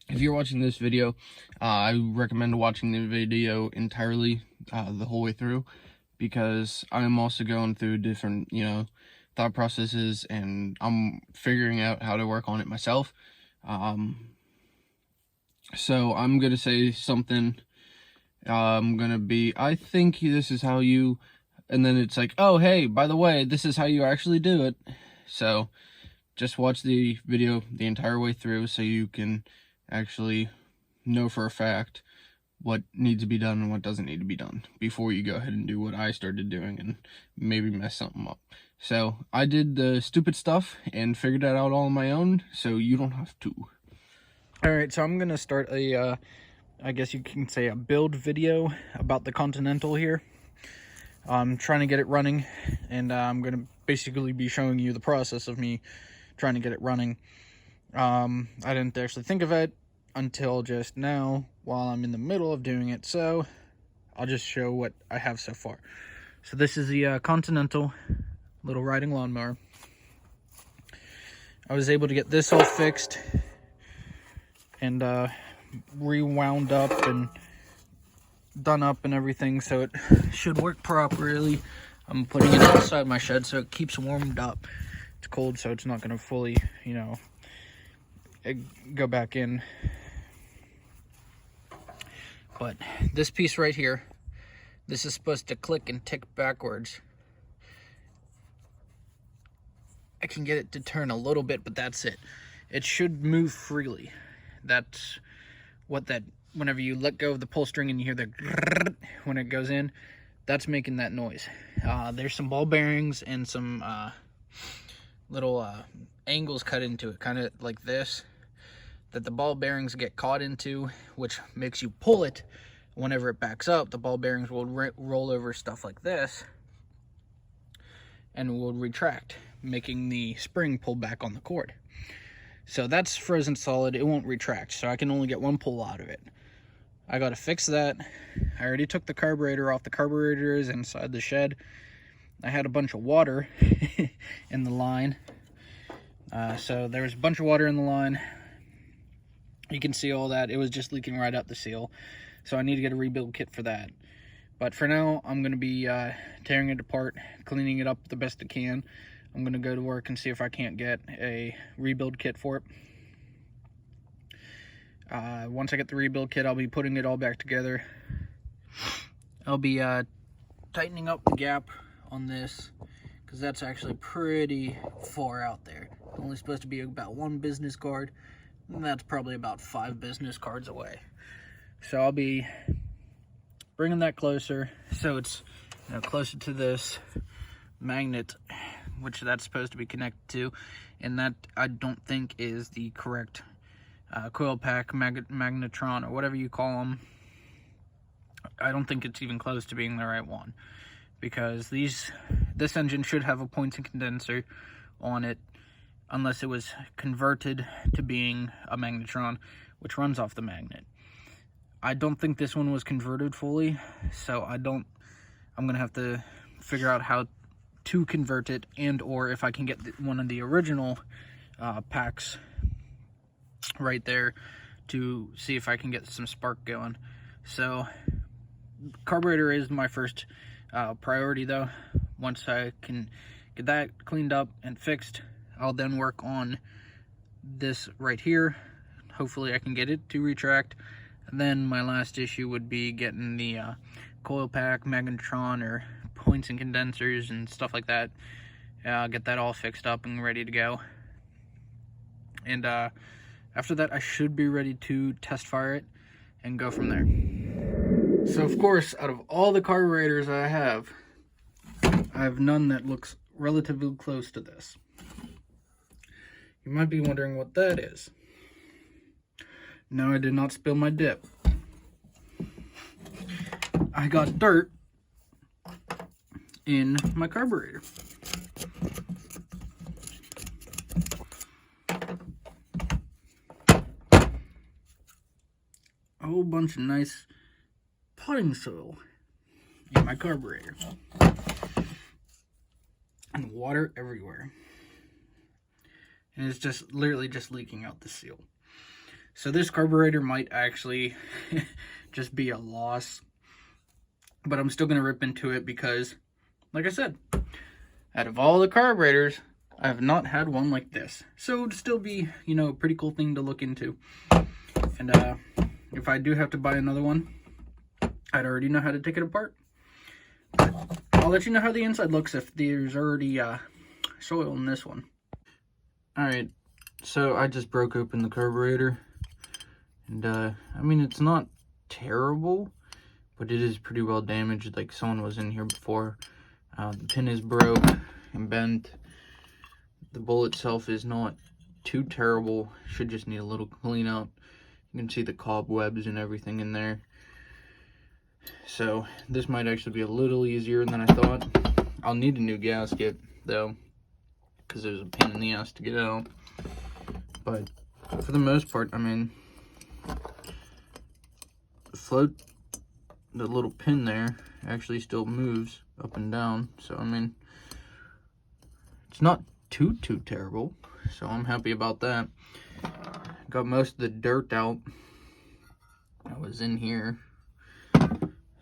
if you're watching this video, I recommend watching the video entirely the whole way through, because I'm also going through different, thought processes, and I'm figuring out how to work on it myself. So I'm going to say something. I'm going to be, I think this is how you, and then it's like, oh, hey, by the way, this is how you actually do it. So just watch the video the entire way through so you can actually know for a fact what needs to be done and what doesn't need to be done before you go ahead and do what I started doing and maybe mess something up. So I did the stupid stuff and figured it out all on my own, so you don't have to. Alright, so I'm going to start a, I guess you can say a build video about the Continental here. I'm trying to get it running, and I'm going to basically be showing you the process of me trying to get it running. I didn't actually think of it until just now while I'm in the middle of doing it, so I'll just show what I have so far. So this is the Continental little riding lawnmower. I was able to get this all fixed and rewound up and done up and everything, so it should work properly. I'm putting it outside my shed so it keeps warmed up. It's cold, so it's not going to fully, go back in. But this piece right here, this is supposed to click and tick backwards. I can get it to turn a little bit, but that's it. It should move freely. That's what that, whenever you let go of the pull string and you hear the when it goes in, that's making that noise. There's some ball bearings and some little angles cut into it, kind of like this, that the ball bearings get caught into, which makes you pull it. Whenever it backs up, the ball bearings will roll over stuff like this and will retract, making the spring pull back on the cord. So that's frozen solid. It won't retract, so I can only get one pull out of it. I gotta fix that. I already took the carburetor off. The carburetor is inside the shed. I had a bunch of water in the line. So there was a bunch of water in the line. You can see all that. It was just leaking right out the seal. So I need to get a rebuild kit for that. But for now, I'm going to be tearing it apart, cleaning it up the best I can. I'm going to go to work and see if I can't get a rebuild kit for it. Once I get the rebuild kit, I'll be putting it all back together. I'll be tightening up the gap on this, because that's actually pretty far out there. It's only supposed to be about 1 business card, and that's probably about 5 business cards away. So I'll be bringing that closer, so it's closer to this magnet, which that's supposed to be connected to, and that I don't think is the correct coil pack, magnetron, or whatever you call them. I don't think it's even close to being the right one, because this engine should have a points and condenser on it, unless it was converted to being a magnetron, which runs off the magnet. I don't think this one was converted fully, so I'm gonna have to figure out how to convert it, and or if I can get one of the original packs right there to see if I can get some spark going. So carburetor is my first priority though. Once I can get that cleaned up and fixed, I'll then work on this right here. Hopefully I can get it to retract. And then my last issue would be getting the coil pack, magnetron, or points and condensers and stuff like that. Get that all fixed up and ready to go. And after that, I should be ready to test fire it and go from there. So of course, out of all the carburetors I have none that looks relatively close to this. You might be wondering what that is. No, I did not spill my dip. I got dirt in my carburetor. A whole bunch of nice potting soil in my carburetor. And water everywhere. And it's just literally just leaking out the seal. So this carburetor might actually just be a loss, but I'm still going to rip into it because, like I said, out of all the carburetors, I have not had one like this. So it'd still be, you know, a pretty cool thing to look into. And if I do have to buy another one, I'd already know how to take it apart. But I'll let you know how the inside looks if there's already soil in this one. Alright, so I just broke open the carburetor. And, I mean, it's not terrible, but it is pretty well damaged. Like, someone was in here before. The pin is broke and bent. The bowl itself is not too terrible. Should just need a little clean out. You can see the cobwebs and everything in there. So, this might actually be a little easier than I thought. I'll need a new gasket, though, because there's a pain in the ass to get out. But, for the most part, I mean, the little pin there actually still moves up and down, so I mean, it's not too terrible, so I'm happy about that. Got most of the dirt out that was in here,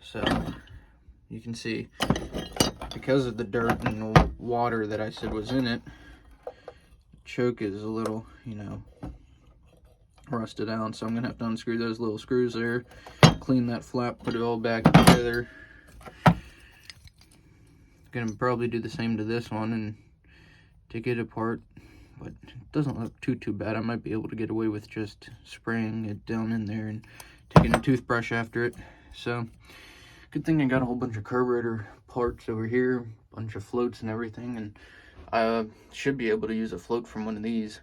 so you can see because of the dirt and the water that I said was in it, the choke is a little, you know, rusted out, so I'm gonna have to unscrew those little screws there, clean that flap, put it all back together. Gonna probably do the same to this one and take it apart, but it doesn't look too bad. I might be able to get away with just spraying it down in there and taking a toothbrush after it. So good thing I got a whole bunch of carburetor parts over here, a bunch of floats and everything, and I should be able to use a float from one of these.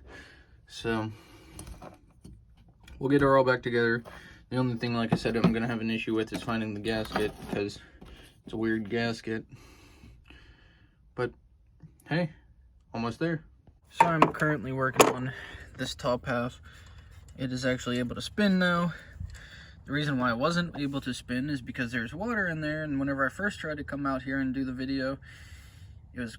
So we'll get her all back together. The only thing, like I said, I'm gonna have an issue with is finding the gasket because it's a weird gasket. But hey, almost there. So I'm currently working on this top half. It is actually able to spin now. The reason why I wasn't able to spin is because there's water in there, and whenever I first tried to come out here and do the video, it was,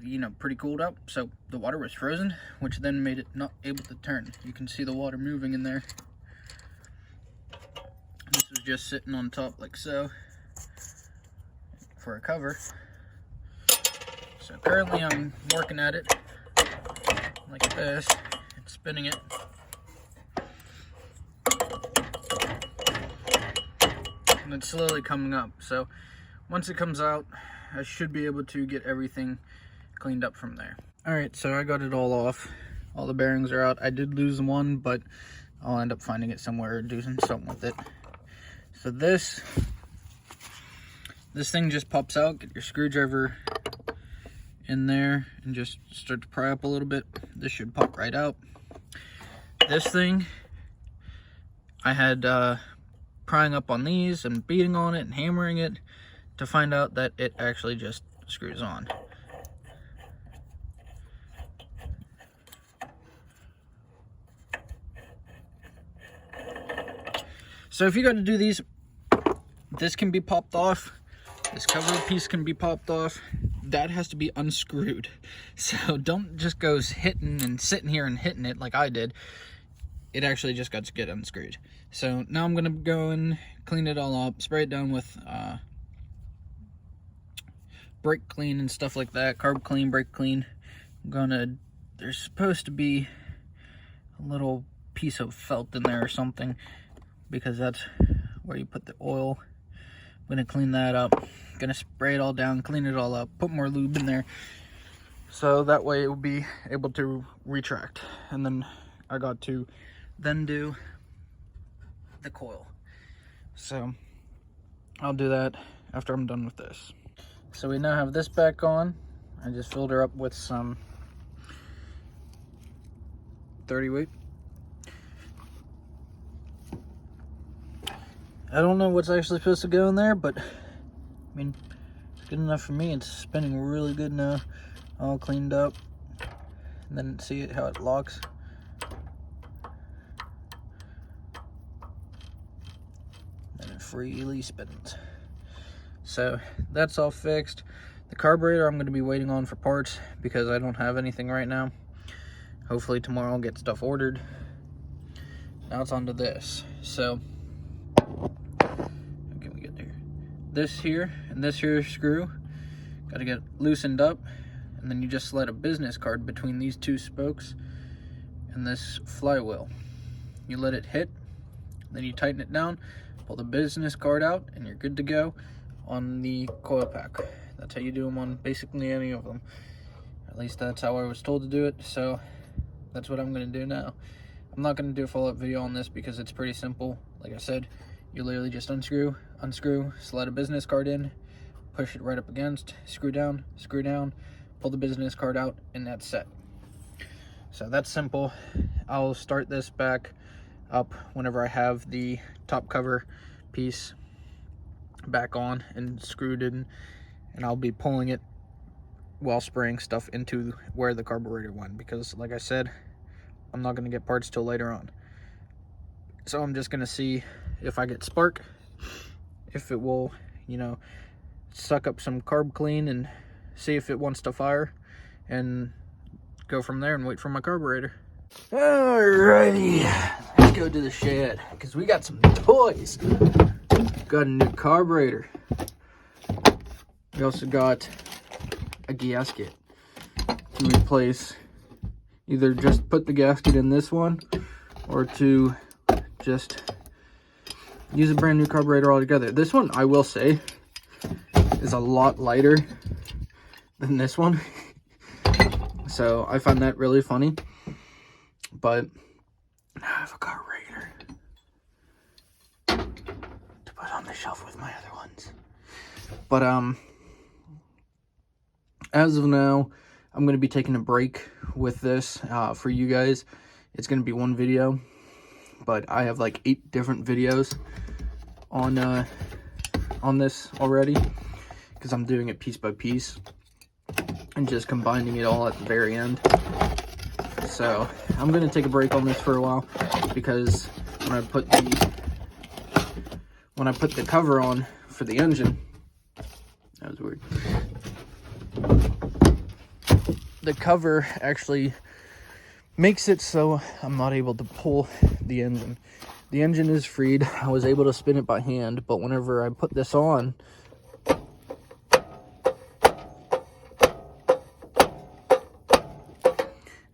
you know, pretty cooled up, so the water was frozen, which then made it not able to turn. You can see the water moving in there. This was just sitting on top like so for a cover. So currently I'm working at it like this and spinning it. And it's slowly coming up. So once it comes out, I should be able to get everything cleaned up from there. Alright, so I got it all off. All the bearings are out. I did lose one, but I'll end up finding it somewhere or doing something with it. So this thing just pops out. Get your screwdriver in there and just start to pry up a little bit. This should pop right out. This thing, I had prying up on these and beating on it and hammering it to find out that it actually just screws on. So if you got to do these, this can be popped off. This cover piece can be popped off. That has to be unscrewed. So don't just go hitting and sitting here and hitting it like I did. It actually just got to get unscrewed. So now I'm gonna go and clean it all up, spray it down with brake clean and stuff like that, carb clean, brake clean. There's supposed to be a little piece of felt in there or something, because that's where you put the oil. I'm gonna clean that up, gonna spray it all down, clean it all up, put more lube in there, so that way it will be able to retract. And then I got to then do the coil. So I'll do that after I'm done with this. So we now have this back on. I just filled her up with some 30 weight. I don't know what's actually supposed to go in there, but I mean, it's good enough for me. It's spinning really good now, all cleaned up. And then see how it locks. And it freely spins. So that's all fixed. The carburetor I'm going to be waiting on for parts because I don't have anything right now. Hopefully tomorrow I'll get stuff ordered. Now it's onto this. So, how can we get there? This here and this here screw got to get loosened up, and then you just slide a business card between these two spokes and this flywheel. You let it hit, then you tighten it down, pull the business card out, and you're good to go on the coil pack. That's how you do them on basically any of them. At least that's how I was told to do it, so that's what I'm going to do now. I'm not going to do a follow-up video on this because it's pretty simple. Like I said, you literally just unscrew, slide a business card in, push it right up against, screw down, pull the business card out, and that's set. So that's simple. I'll start this back up whenever I have the top cover piece back on and screwed in, and I'll be pulling it while spraying stuff into where the carburetor went, because like I said, I'm not going to get parts till later on. So I'm just going to see if I get spark, if it will, you know, suck up some carb clean, and see if it wants to fire, and go from there and wait for my carburetor. Alrighty, let's go to the shed because we got some toys. Got a new carburetor. We also got a gasket to replace. Either just put the gasket in this one, or to just use a brand new carburetor altogether. This one, I will say, is a lot lighter than this one. So I find that really funny. But I have a carburetor to put on the shelf with my other ones. But as of now, I'm going to be taking a break with this for you guys. It's going to be one video, but I have like 8 different videos on this already, because I'm doing it piece by piece and just combining it all at the very end. So I'm going to take a break on this for a while, because when I put the cover on for the engine, that was weird. The cover actually makes it so I'm not able to pull the engine. The engine is freed. I was able to spin it by hand, but whenever I put this on,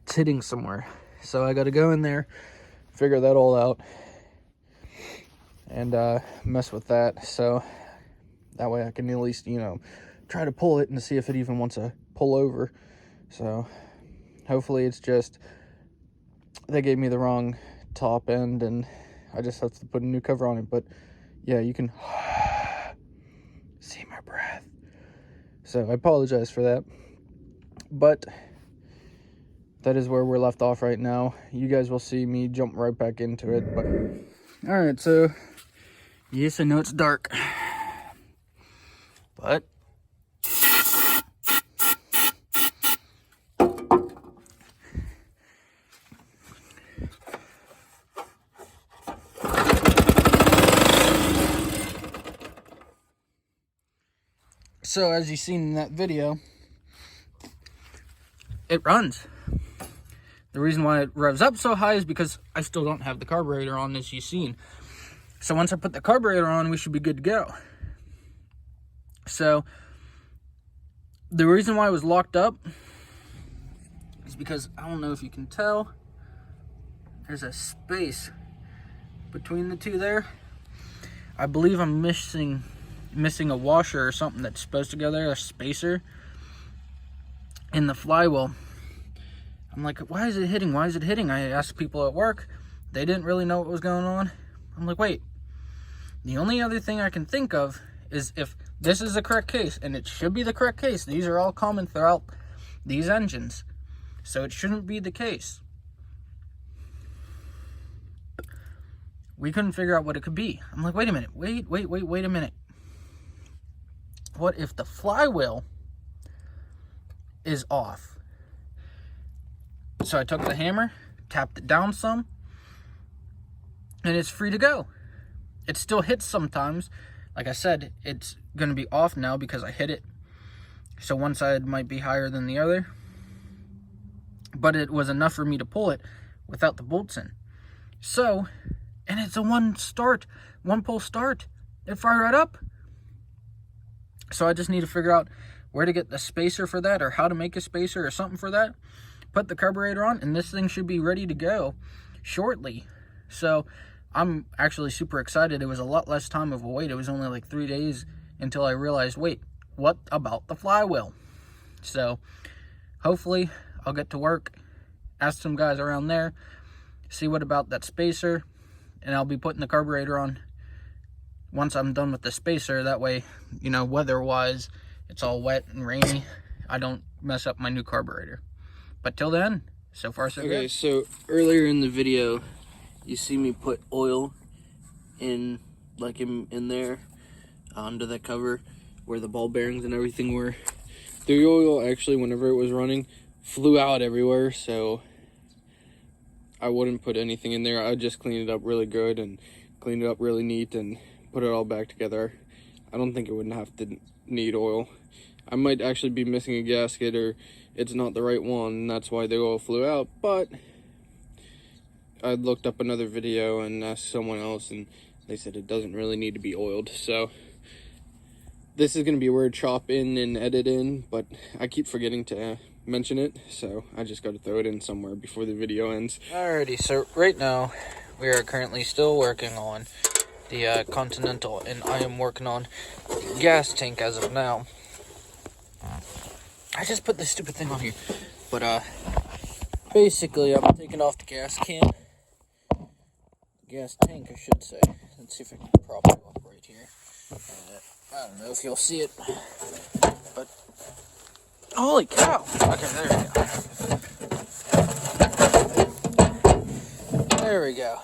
it's hitting somewhere. So I got to go in there, figure that all out, and mess with that. So that way I can at least, you know, try to pull it and see if it even wants to pull over. So hopefully it's just they gave me the wrong top end and I just have to put a new cover on it. But yeah, you can see my breath. So I apologize for that. But that is where we're left off right now. You guys will see me jump right back into it. But all right, so yes, I know it's dark, but so as you seen in that video, it runs. The reason why it revs up so high is because I still don't have the carburetor on, as you've seen. So once I put the carburetor on, we should be good to go. So the reason why it was locked up is because, I don't know if you can tell, there's a space between the two there. I believe I'm missing a washer or something that's supposed to go there, a spacer in the flywheel. I'm like, why is it hitting? Why is it hitting? I asked people at work. They didn't really know what was going on. I'm like, wait. The only other thing I can think of is if this is the correct case, and it should be the correct case. These are all common throughout these engines, so it shouldn't be the case. We couldn't figure out what it could be. I'm like, wait a minute. Wait a minute. What if the flywheel is off? So I took the hammer, tapped it down some, and it's free to go. It still hits sometimes. Like I said, it's going to be off now because I hit it. So one side might be higher than the other. But it was enough for me to pull it without the bolts in. So, and it's a one pull start. It fired right up. So I just need to figure out where to get the spacer for that, or how to make a spacer or something for that. Put the carburetor on, and this thing should be ready to go shortly. So I'm actually super excited. It was a lot less time of a wait. It was only like 3 days until I realized, wait, what about the flywheel? So hopefully I'll get to work, ask some guys around there, see what about that spacer, and I'll be putting the carburetor on once I'm done with the spacer. That way, you know, weather-wise, it's all wet and rainy, I don't mess up my new carburetor. But till then, so far so good. Okay, so earlier in the video, you see me put oil in, like in there, under that cover, where the ball bearings and everything were. The oil actually, whenever it was running, flew out everywhere, so I wouldn't put anything in there. I just cleaned it up really good and cleaned it up really neat and put it all back together. I don't think it would have to need oil. I might actually be missing a gasket, or it's not the right one, and that's why the oil flew out. But I looked up another video and asked someone else, and they said it doesn't really need to be oiled. So this is going to be a weird chop in and edit in, but I keep forgetting to mention it, so I just got to throw it in somewhere before the video ends. Alrighty, so right now we are currently still working on the Continental, and I am working on the gas tank as of now. I just put this stupid thing on here, but basically I'm taking off the gas can, gas tank I should say. Let's see if I can prop it up right here. I don't know if you'll see it, but holy cow! Okay, there we go. There we go.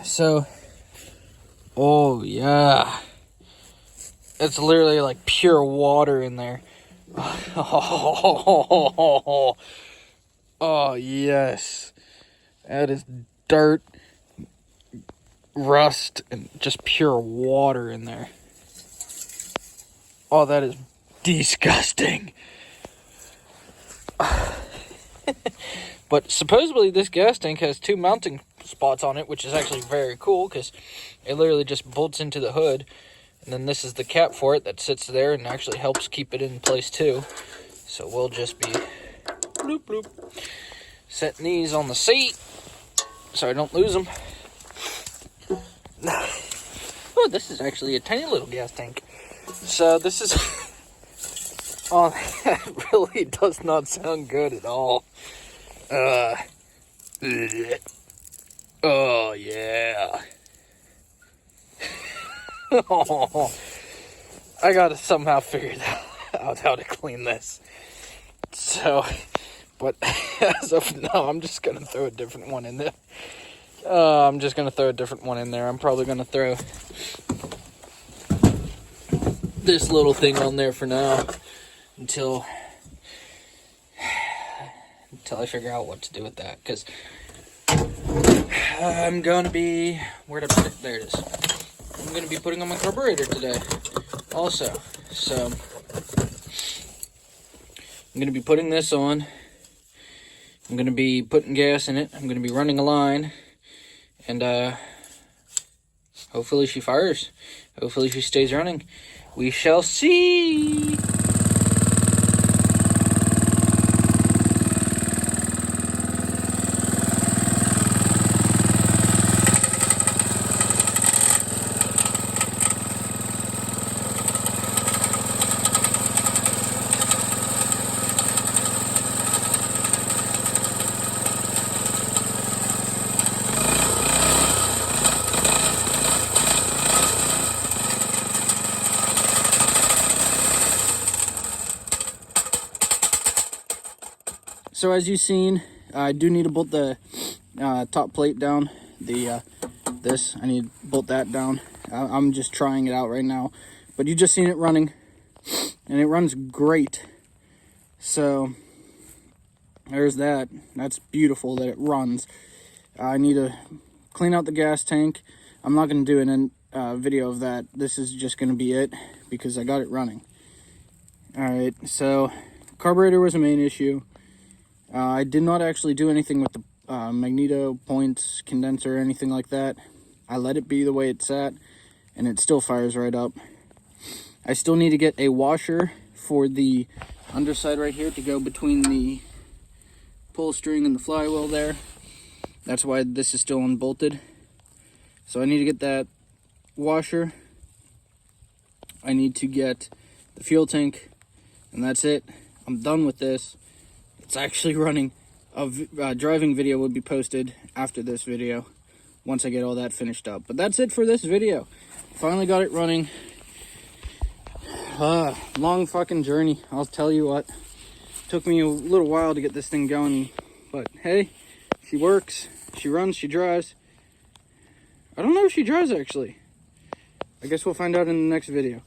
So, oh yeah, it's literally like pure water in there. Oh yes, that is dirt, rust, and just pure water in there. Oh, that is disgusting. But supposedly this gas tank has 2 mounting spots on it, which is actually very cool because it literally just bolts into the hood, and then this is the cap for it that sits there and actually helps keep it in place too. So we'll just be bloop bloop setting these on the seat so I don't lose them. Oh, this is actually a tiny little gas tank. So this is oh, that really does not sound good at all. Oh yeah. Oh, I gotta somehow figure out how to clean this. So, but as of now, I'm just gonna throw a different one in there. I'm probably gonna throw this little thing on there for now until I figure out what to do with that, because I'm gonna be, where'd I put it? There it is. I'm gonna be putting on my carburetor today also. So I'm gonna be putting this on. I'm gonna be putting gas in it. I'm gonna be running a line, and hopefully she fires. Hopefully she stays running. We shall see. So as you've seen, I do need to bolt the top plate down. This, I need to bolt that down. I'm just trying it out right now. But you just seen it running, and it runs great. So there's that. That's beautiful that it runs. I need to clean out the gas tank. I'm not going to do a video of that. This is just going to be it because I got it running. Alright, so carburetor was a main issue. I did not actually do anything with the magneto points, condenser, or anything like that. I let it be the way it's at, and it still fires right up. I still need to get a washer for the underside right here to go between the pull string and the flywheel there. That's why this is still unbolted. So I need to get that washer. I need to get the fuel tank, and that's it. I'm done with this. It's actually running. A driving video would be posted after this video once I get all that finished up. But that's it for this video. Finally got it running. Long fucking journey, I'll tell you what. Took me a little while to get this thing going, but hey, she works, she runs, she drives. I don't know if she drives actually. I guess we'll find out in the next video.